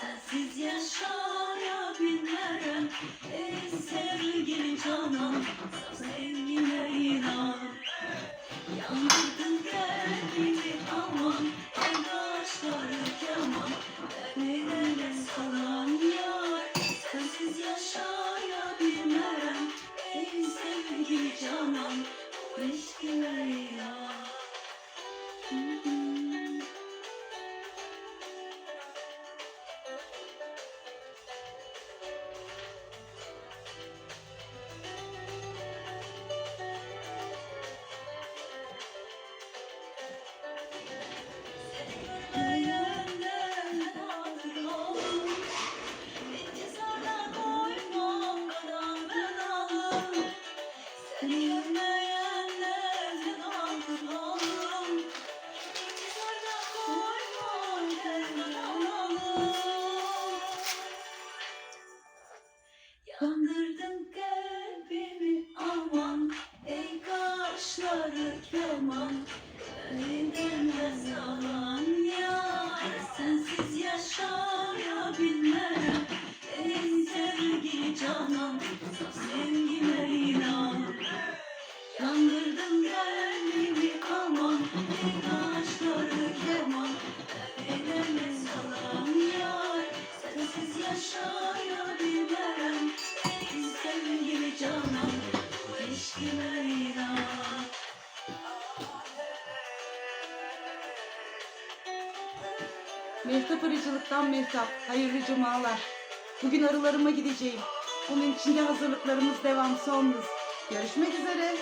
Sensiz yaşayabilmem ey sevgili canan. Sevgine inan. Yandırdın kalbimi aman, ey kaşları keman. Ben eleme salan yar. Sensiz yaşayabilmem ey sevgili canan. Bu eşkine inan. Yandırdın kalbimi aman, ey kaşları keman. Elimden yalan yar. Sensiz yaşayabilmem ey sevgili canan. Sevgime inan. Yandırdın kalbimi aman, ey kaşları keman. Eyleme yalan yar. Sensiz yaşayabilmem ey sevgili canan. Bu eşkime inan. Mehtap Arıcılık'tan Mehtap. Hayırlı cumalar. Bugün arılarıma gideceğim. Bunun için de hazırlıklarımız devam, son hız. Görüşmek üzere.